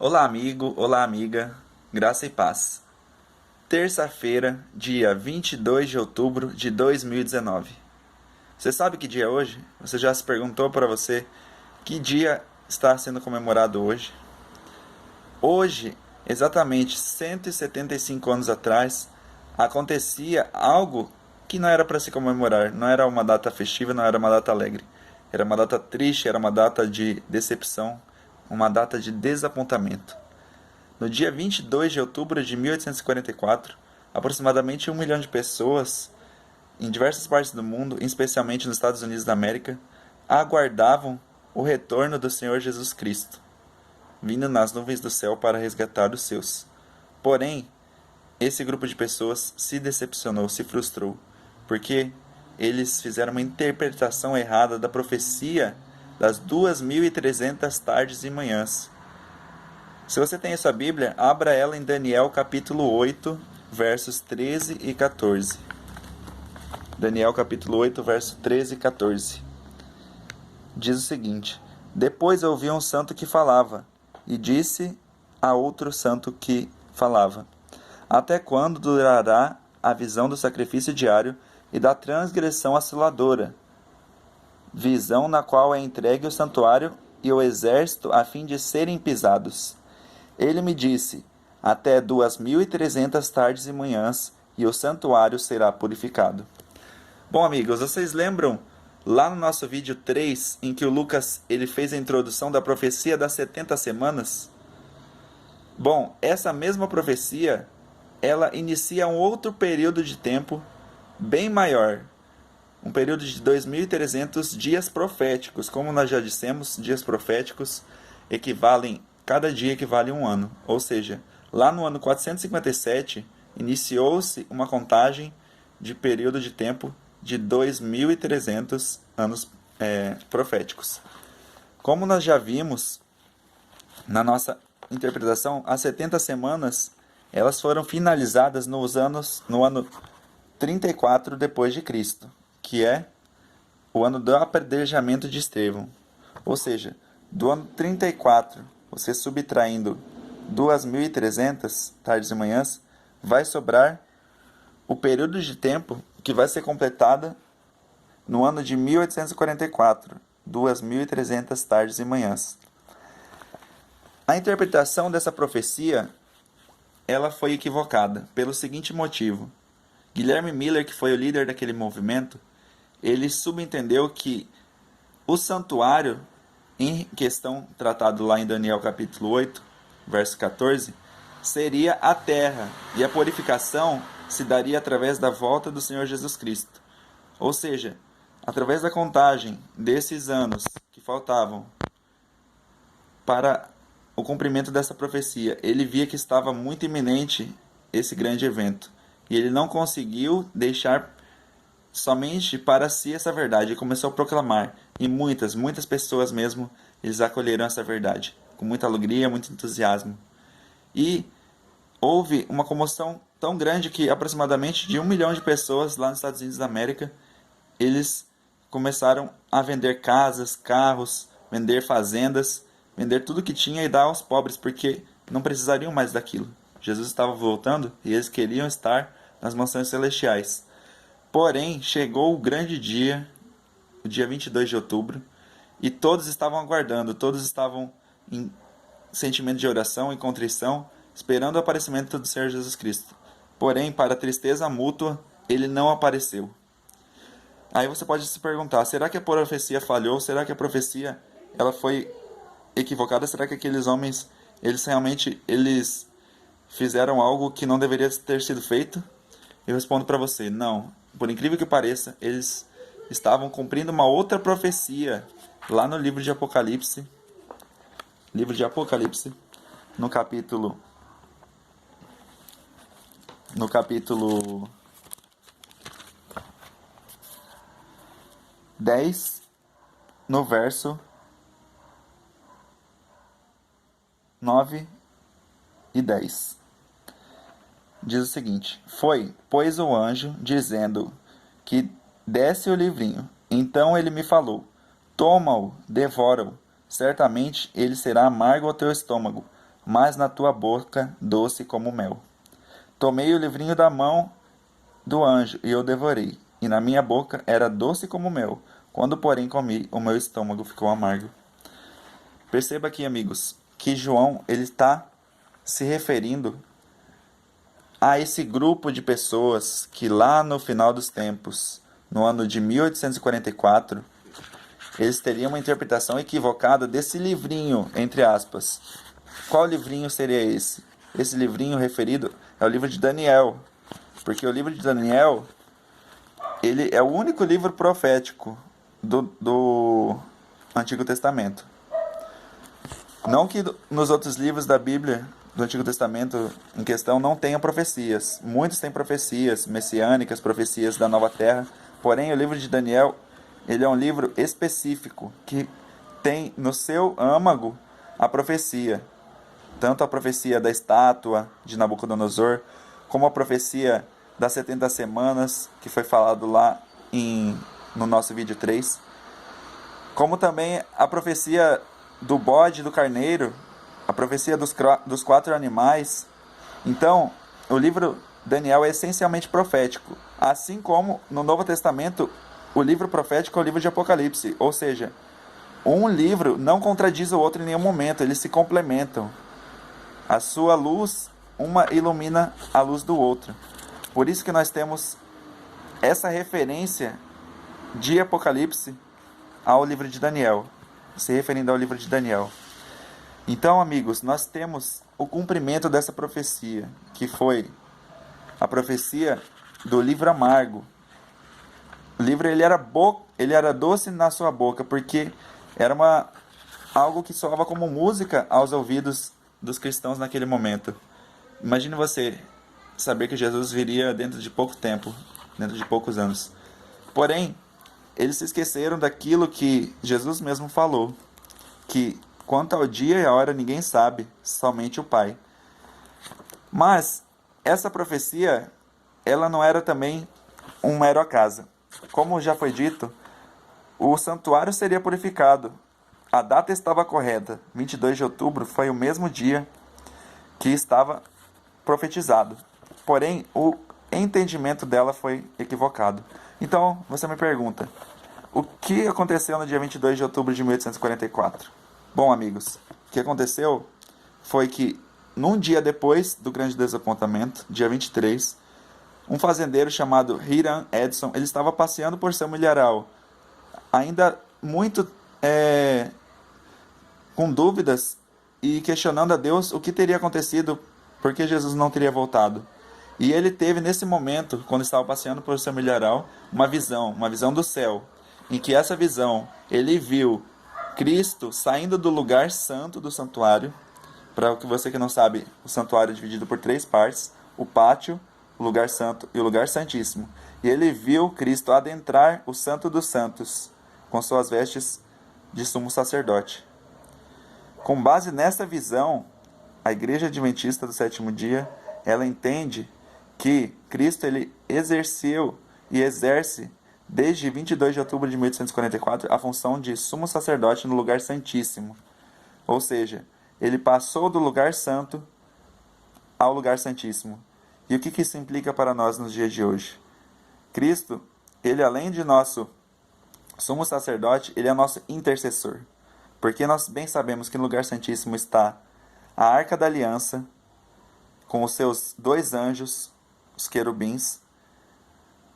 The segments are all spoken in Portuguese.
Olá, amigo, olá, amiga, graça e paz. Terça-feira, dia 22 de outubro de 2019. Você sabe que dia é hoje? Você já se perguntou para você que dia está sendo comemorado hoje? Hoje, exatamente 175 anos atrás, acontecia algo que não era para se comemorar, não era uma data festiva, não era uma data alegre. Era uma data triste, era uma data de decepção, uma data de desapontamento. No dia 22 de outubro de 1844, aproximadamente 1 milhão de pessoas em diversas partes do mundo, especialmente nos Estados Unidos da América, aguardavam o retorno do Senhor Jesus Cristo, vindo nas nuvens do céu para resgatar os seus. Porém, esse grupo de pessoas se decepcionou, se frustrou, porque eles fizeram uma interpretação errada da profecia das 2.300 tardes e manhãs. Se você tem a sua Bíblia, abra ela em Daniel capítulo 8, versos 13 e 14. Daniel capítulo 8, verso 13 e 14. Diz o seguinte: Depois ouvi um santo que falava, e disse a outro santo que falava: Até quando durará a visão do sacrifício diário e da transgressão assoladora? Visão na qual é entregue o santuário e o exército a fim de serem pisados. Ele me disse: Até 2.300 tardes e manhãs, e o santuário será purificado. Bom, amigos, vocês lembram lá no nosso vídeo 3, em que o Lucas ele fez a introdução da profecia das 70 semanas? Bom, essa mesma profecia, ela inicia um outro período de tempo bem maior. Um período de 2.300 dias proféticos. Como nós já dissemos, dias proféticos cada dia equivale a um ano. Ou seja, lá no ano 457, iniciou-se uma contagem de período de tempo de 2.300 anos proféticos. Como nós já vimos na nossa interpretação, as 70 semanas elas foram finalizadas no ano 34 depois de Cristo, que é o ano do apedrejamento de Estevão. Ou seja, do ano 34, você subtraindo 2.300 tardes e manhãs, vai sobrar o período de tempo que vai ser completada no ano de 1844, 2.300 tardes e manhãs. A interpretação dessa profecia ela foi equivocada pelo seguinte motivo. Guilherme Miller, que foi o líder daquele movimento, ele subentendeu que o santuário em questão, tratado lá em Daniel capítulo 8, verso 14, seria a terra, e a purificação se daria através da volta do Senhor Jesus Cristo. Ou seja, através da contagem desses anos que faltavam para o cumprimento dessa profecia, ele via que estava muito iminente esse grande evento, e ele não conseguiu deixar somente para si essa verdade, e começou a proclamar, e muitas pessoas mesmo, eles acolheram essa verdade, com muita alegria, muito entusiasmo. E houve uma comoção tão grande que aproximadamente de 1 milhão de pessoas lá nos Estados Unidos da América, eles começaram a vender casas, carros, vender fazendas, vender tudo que tinha e dar aos pobres, porque não precisariam mais daquilo. Jesus estava voltando e eles queriam estar nas mansões celestiais. Porém, chegou o grande dia, o dia 22 de outubro, e todos estavam aguardando, todos estavam em sentimento de oração e contrição, esperando o aparecimento do Senhor Jesus Cristo. Porém, para tristeza mútua, ele não apareceu. Aí você pode se perguntar, será que a profecia falhou? Será que a profecia ela foi equivocada? Será que aqueles homens, eles fizeram algo que não deveria ter sido feito? Eu respondo para você, não. Por incrível que pareça, eles estavam cumprindo uma outra profecia lá no livro de Apocalipse. Livro de Apocalipse, no capítulo 10, no verso 9 e 10. Diz o seguinte: Foi, pois, o anjo, dizendo que desse o livrinho. Então ele me falou: Toma-o, devora-o. Certamente ele será amargo ao teu estômago, mas na tua boca doce como mel. Tomei o livrinho da mão do anjo e eu devorei, e na minha boca era doce como mel. Quando, porém, comi, o meu estômago ficou amargo. Perceba aqui, amigos, que João ele está se referindo a esse grupo de pessoas que lá no final dos tempos, no ano de 1844, eles teriam uma interpretação equivocada desse livrinho, entre aspas. Qual livrinho seria esse? Esse livrinho referido é o livro de Daniel, porque o livro de Daniel ele é o único livro profético do Antigo Testamento. Não que nos outros livros da Bíblia do Antigo Testamento em questão não tenham profecias. Muitos têm profecias messiânicas, profecias da Nova Terra. Porém, o livro de Daniel ele é um livro específico que tem no seu âmago a profecia. Tanto a profecia da estátua de Nabucodonosor, como a profecia das 70 semanas, que foi falado lá no nosso vídeo 3. Como também a profecia do bode e do carneiro, a profecia dos 4 animais. Então, o livro Daniel é essencialmente profético. Assim como no Novo Testamento, o livro profético é o livro de Apocalipse. Ou seja, um livro não contradiz o outro em nenhum momento, eles se complementam. A sua luz, uma ilumina a luz do outro. Por isso que nós temos essa referência de Apocalipse ao livro de Daniel, se referindo ao livro de Daniel. Então, amigos, nós temos o cumprimento dessa profecia, que foi a profecia do livro amargo. O livro ele era doce na sua boca, porque era algo que soava como música aos ouvidos dos cristãos naquele momento. Imagine você saber que Jesus viria dentro de pouco tempo, dentro de poucos anos. Porém, eles se esqueceram daquilo que Jesus mesmo falou, que quanto ao dia e a hora ninguém sabe, somente o Pai. Mas essa profecia, ela não era também um mero acaso. Como já foi dito, o santuário seria purificado. A data estava correta. 22 de outubro foi o mesmo dia que estava profetizado. Porém, o entendimento dela foi equivocado. Então, você me pergunta, o que aconteceu no dia 22 de outubro de 1844? Bom, amigos, o que aconteceu foi que, num dia depois do grande desapontamento, dia 23, um fazendeiro chamado Hiram Edson, ele estava passeando por seu milharal, ainda muito com dúvidas e questionando a Deus o que teria acontecido, porque Jesus não teria voltado. E ele teve nesse momento, quando estava passeando por seu milharal, uma visão do céu, em que essa visão ele viu Cristo saindo do lugar santo do santuário. Para você que não sabe, o santuário é dividido por 3 partes: o pátio, o lugar santo e o lugar santíssimo. E ele viu Cristo adentrar o santo dos santos, com suas vestes de sumo sacerdote. Com base nessa visão, a Igreja Adventista do Sétimo Dia, ela entende que Cristo ele exerceu e exerce, desde 22 de outubro de 1844, a função de sumo sacerdote no lugar santíssimo. Ou seja, ele passou do lugar santo ao lugar santíssimo. E o que isso implica para nós nos dias de hoje? Cristo, ele além de nosso sumo sacerdote, ele é nosso intercessor. Porque nós bem sabemos que no lugar santíssimo está a Arca da Aliança, com os seus 2 anjos, os querubins,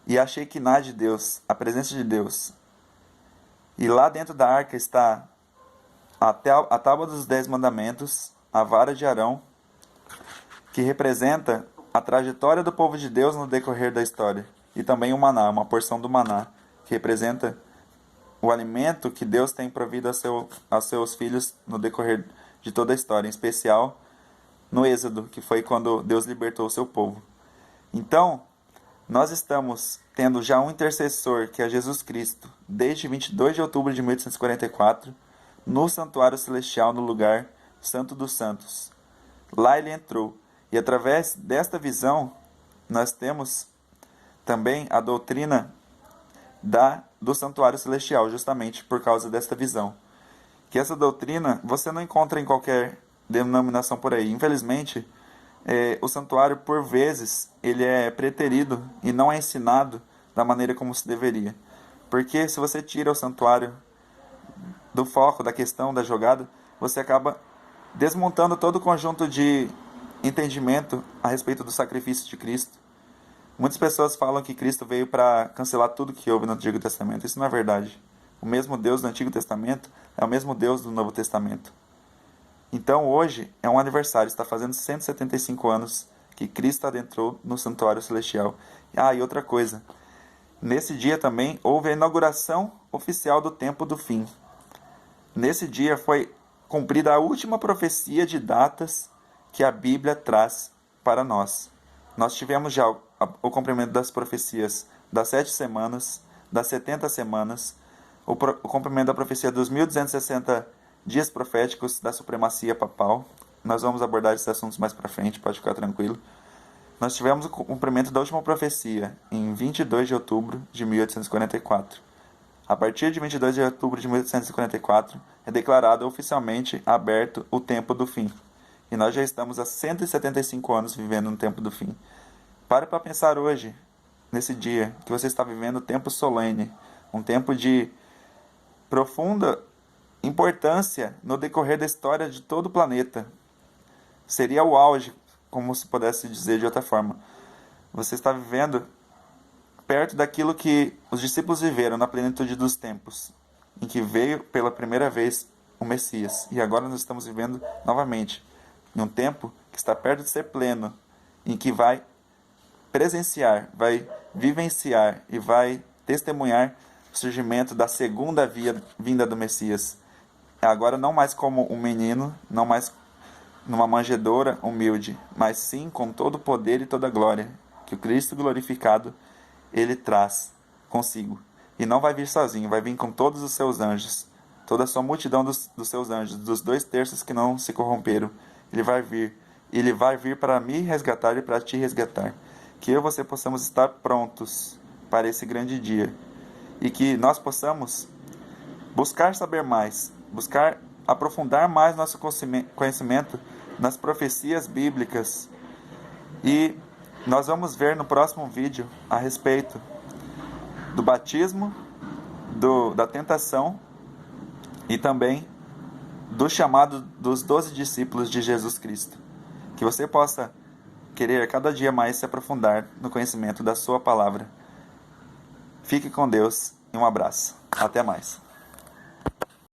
e a Shekinah de Deus, a presença de Deus. E lá dentro da arca está a tábua dos 10 mandamentos, a vara de Arão, que representa a trajetória do povo de Deus no decorrer da história. E também o maná, uma porção do maná, que representa o alimento que Deus tem provido aos seus filhos no decorrer de toda a história, em especial no Êxodo, que foi quando Deus libertou o seu povo. Então, nós estamos tendo já um intercessor, que é Jesus Cristo, desde 22 de outubro de 1844, no santuário celestial, no lugar santo dos santos. Lá ele entrou. E através desta visão, nós temos também a doutrina do santuário celestial, justamente por causa desta visão. Que essa doutrina você não encontra em qualquer denominação por aí. Infelizmente, o santuário, por vezes, ele é preterido e não é ensinado da maneira como se deveria. Porque se você tira o santuário do foco, da questão, da jogada, você acaba desmontando todo o conjunto de entendimento a respeito do sacrifício de Cristo. Muitas pessoas falam que Cristo veio para cancelar tudo que houve no Antigo Testamento. Isso não é verdade. O mesmo Deus do Antigo Testamento é o mesmo Deus do Novo Testamento. Então hoje é um aniversário, está fazendo 175 anos que Cristo adentrou no santuário celestial. E outra coisa, nesse dia também houve a inauguração oficial do Tempo do Fim. Nesse dia foi cumprida a última profecia de datas que a Bíblia traz para nós. Nós tivemos já o cumprimento das profecias das 7 semanas, das 70 semanas, o cumprimento da profecia dos 1260 dias proféticos da supremacia papal. Nós vamos abordar esses assuntos mais para frente, pode ficar tranquilo. Nós tivemos o cumprimento da última profecia em 22 de outubro de 1844. A partir de 22 de outubro de 1844, é declarado oficialmente aberto o tempo do fim. E nós já estamos há 175 anos vivendo no tempo do fim. Pare para pensar hoje, nesse dia, que você está vivendo um tempo solene, um tempo de profunda importância no decorrer da história de todo o planeta. Seria o auge, como se pudesse dizer de outra forma. Você está vivendo perto daquilo que os discípulos viveram na plenitude dos tempos, em que veio pela primeira vez o Messias. E agora nós estamos vivendo novamente em um tempo que está perto de ser pleno, em que vai presenciar, vai vivenciar e vai testemunhar o surgimento da segunda vinda do Messias. Agora não mais como um menino, não mais numa manjedoura humilde, mas sim com todo o poder e toda a glória que o Cristo glorificado ele traz consigo. E não vai vir sozinho, vai vir com todos os seus anjos, toda a sua multidão dos seus anjos, dos 2/3 que não se corromperam. Ele vai vir para me resgatar e para te resgatar. Que eu e você possamos estar prontos para esse grande dia. E que nós possamos buscar saber mais, buscar aprofundar mais nosso conhecimento nas profecias bíblicas. E nós vamos ver no próximo vídeo a respeito do batismo, da tentação e também do chamado dos 12 discípulos de Jesus Cristo. Que você possa querer cada dia mais se aprofundar no conhecimento da sua palavra. Fique com Deus e um abraço. Até mais.